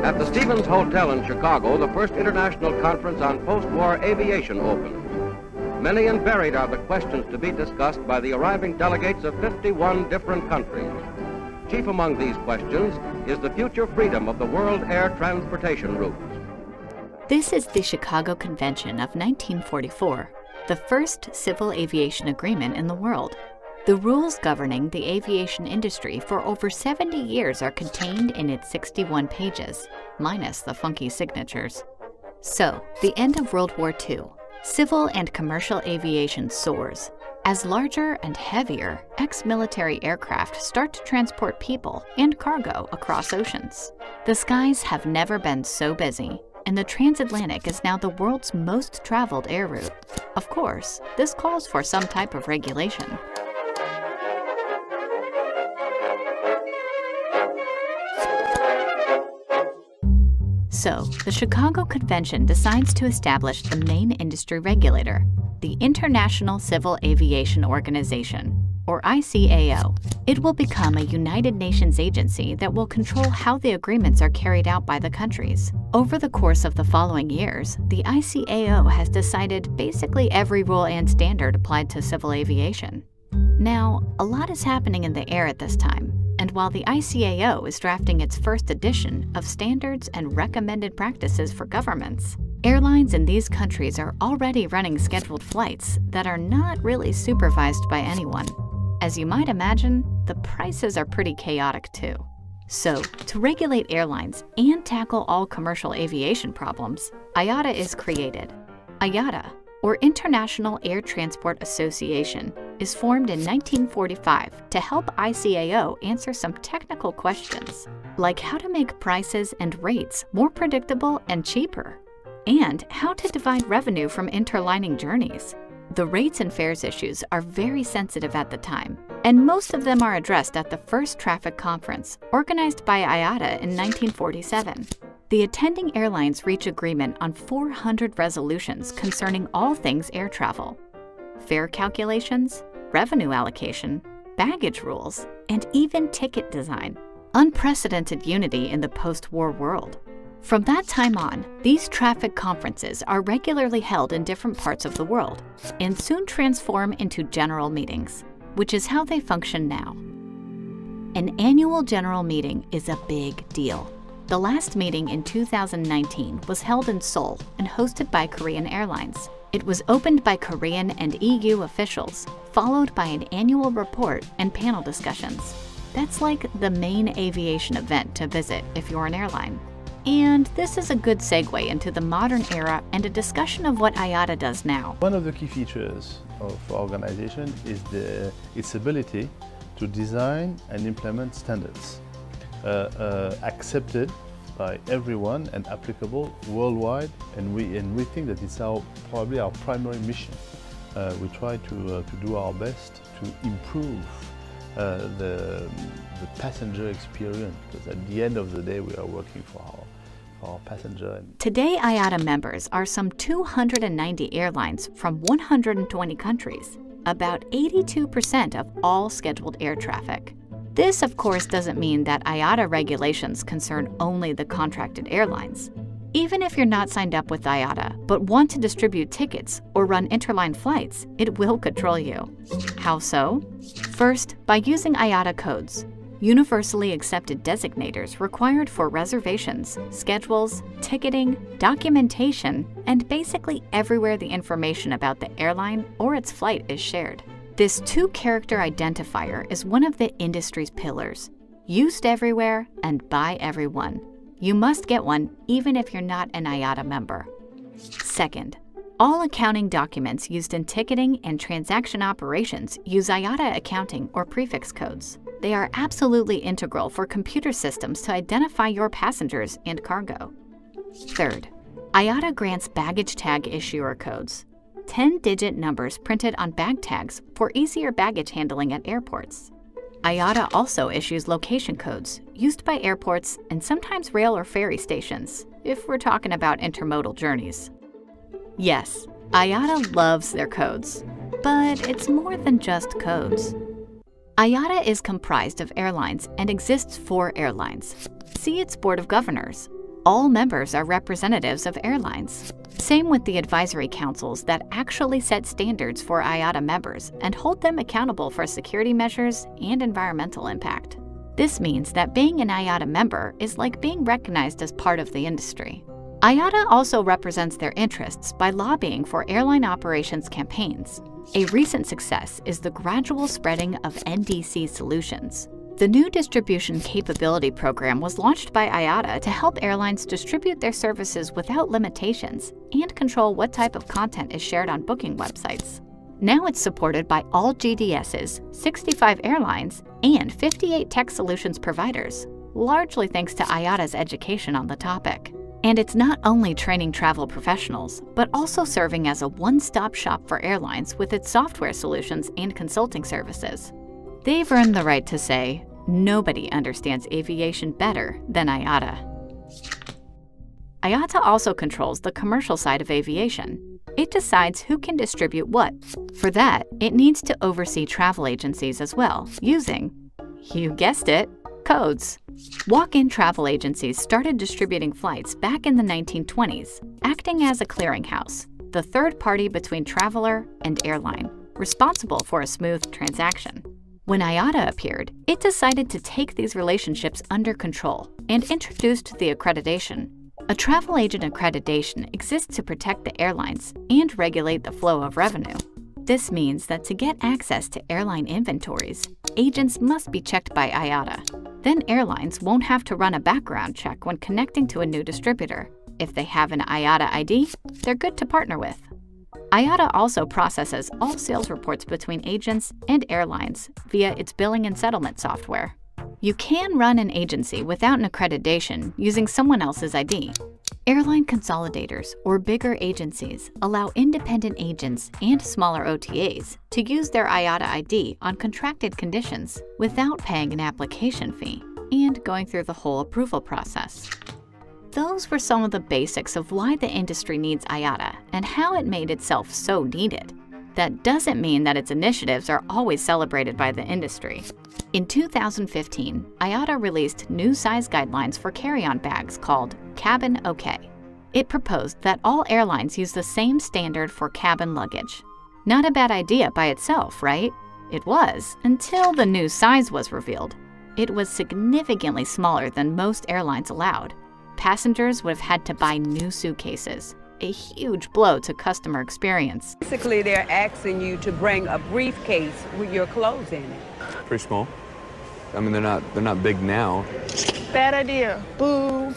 At the Stevens Hotel in Chicago, the first international conference on post-war aviation opened. Many and varied are the questions to be discussed by the arriving delegates of 51 different countries. Chief among these questions is the future freedom of the world air transportation routes. This is the Chicago Convention of 1944, the first civil aviation agreement in the world. The rules governing the aviation industry for over 70 years are contained in its 61 pages, minus the funky signatures. So, the end of World War II, civil and commercial aviation soars, as larger and heavier ex-military aircraft start to transport people and cargo across oceans. The skies have never been so busy, and the transatlantic is now the world's most traveled air route. Of course, this calls for some type of regulation. So, the Chicago Convention decides to establish the main industry regulator, the International Civil Aviation Organization, or ICAO. It will become a United Nations agency that will control how the agreements are carried out by the countries. Over the course of the following years, the ICAO has decided basically every rule and standard applied to civil aviation. Now, a lot is happening in the air at this time, and while the ICAO is drafting its first edition of standards and recommended practices for governments, airlines in these countries are already running scheduled flights that are not really supervised by anyone. As you might imagine, the prices are pretty chaotic too. So, to regulate airlines and tackle all commercial aviation problems, IATA is created. IATA, or International Air Transport Association, is formed in 1945 to help ICAO answer some technical questions, like how to make prices and rates more predictable and cheaper, and how to divide revenue from interlining journeys. The rates and fares issues are very sensitive at the time, and most of them are addressed at the first traffic conference, organized by IATA in 1947. The attending airlines reach agreement on 400 resolutions concerning all things air travel: fare calculations, revenue allocation, baggage rules, and even ticket design. Unprecedented unity in the post-war world. From that time on, these traffic conferences are regularly held in different parts of the world and soon transform into general meetings, which is how they function now. An annual general meeting is a big deal. The last meeting in 2019 was held in Seoul and hosted by Korean Airlines. It was opened by Korean and EU officials, followed by an annual report and panel discussions. That's like the main aviation event to visit if you're an airline. And this is a good segue into the modern era and a discussion of what IATA does now. One of the key features of our organization is its ability to design and implement standards accepted by everyone and applicable worldwide, and we think that it's probably our primary mission. We try to do our best to improve the passenger experience, because at the end of the day we are working for our passenger. Today, IATA members are some 290 airlines from 120 countries, about 82% of all scheduled air traffic. This, of course, doesn't mean that IATA regulations concern only the contracted airlines. Even if you're not signed up with IATA, but want to distribute tickets or run interline flights, it will control you. How so? First, by using IATA codes, universally accepted designators required for reservations, schedules, ticketing, documentation, and basically everywhere the information about the airline or its flight is shared. This two-character identifier is one of the industry's pillars, used everywhere and by everyone. You must get one even if you're not an IATA member. Second, all accounting documents used in ticketing and transaction operations use IATA accounting or prefix codes. They are absolutely integral for computer systems to identify your passengers and cargo. Third, IATA grants baggage tag issuer codes, 10-digit numbers printed on bag tags for easier baggage handling at airports. IATA also issues location codes used by airports and sometimes rail or ferry stations, if we're talking about intermodal journeys. Yes, IATA loves their codes, but it's more than just codes. IATA is comprised of airlines and exists for airlines. See its Board of Governors. All members are representatives of airlines. Same with the advisory councils that actually set standards for IATA members and hold them accountable for security measures and environmental impact. This means that being an IATA member is like being recognized as part of the industry. IATA also represents their interests by lobbying for airline operations campaigns. A recent success is the gradual spreading of NDC solutions. The new Distribution Capability Program was launched by IATA to help airlines distribute their services without limitations and control what type of content is shared on booking websites. Now it's supported by all GDSs, 65 airlines, and 58 tech solutions providers, largely thanks to IATA's education on the topic. And it's not only training travel professionals, but also serving as a one-stop shop for airlines with its software solutions and consulting services. They've earned the right to say, nobody understands aviation better than IATA. IATA also controls the commercial side of aviation. It decides who can distribute what. For that, it needs to oversee travel agencies as well, using, you guessed it, codes. Walk-in travel agencies started distributing flights back in the 1920s, acting as a clearinghouse, the third party between traveler and airline, responsible for a smooth transaction. When IATA appeared, it decided to take these relationships under control and introduced the accreditation. A travel agent accreditation exists to protect the airlines and regulate the flow of revenue. This means that to get access to airline inventories, agents must be checked by IATA. Then airlines won't have to run a background check when connecting to a new distributor. If they have an IATA ID, they're good to partner with. IATA also processes all sales reports between agents and airlines via its billing and settlement software. You can run an agency without an accreditation using someone else's ID. Airline consolidators or bigger agencies allow independent agents and smaller OTAs to use their IATA ID on contracted conditions without paying an application fee and going through the whole approval process. Those were some of the basics of why the industry needs IATA and how it made itself so needed. That doesn't mean that its initiatives are always celebrated by the industry. In 2015, IATA released new size guidelines for carry-on bags called Cabin OK. It proposed that all airlines use the same standard for cabin luggage. Not a bad idea by itself, right? It was, until the new size was revealed. It was significantly smaller than most airlines allowed. Passengers would have had to buy new suitcases, a huge blow to customer experience. Basically, they're asking you to bring a briefcase with your clothes in it. Pretty small. I mean, they're not big now. Bad idea. Boo.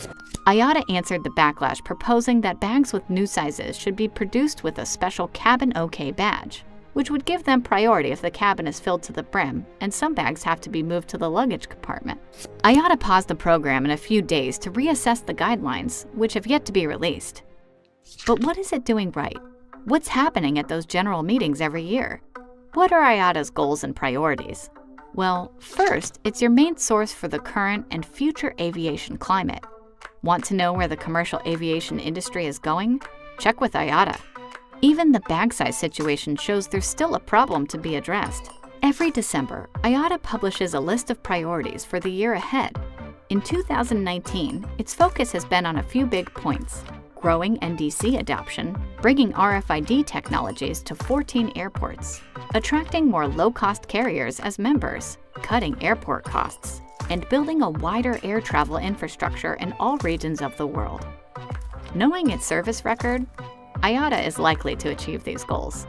IATA answered the backlash, proposing that bags with new sizes should be produced with a special Cabin OK badge, which would give them priority if the cabin is filled to the brim and some bags have to be moved to the luggage compartment. IATA paused the program in a few days to reassess the guidelines, which have yet to be released. But what is it doing right? What's happening at those general meetings every year? What are IATA's goals and priorities? Well, first, it's your main source for the current and future aviation climate. Want to know where the commercial aviation industry is going? Check with IATA. Even the bag size situation shows there's still a problem to be addressed. Every December, IATA publishes a list of priorities for the year ahead. In 2019, its focus has been on a few big points: growing NDC adoption, bringing RFID technologies to 14 airports, attracting more low-cost carriers as members, cutting airport costs, and building a wider air travel infrastructure in all regions of the world. Knowing its service record, IATA is likely to achieve these goals.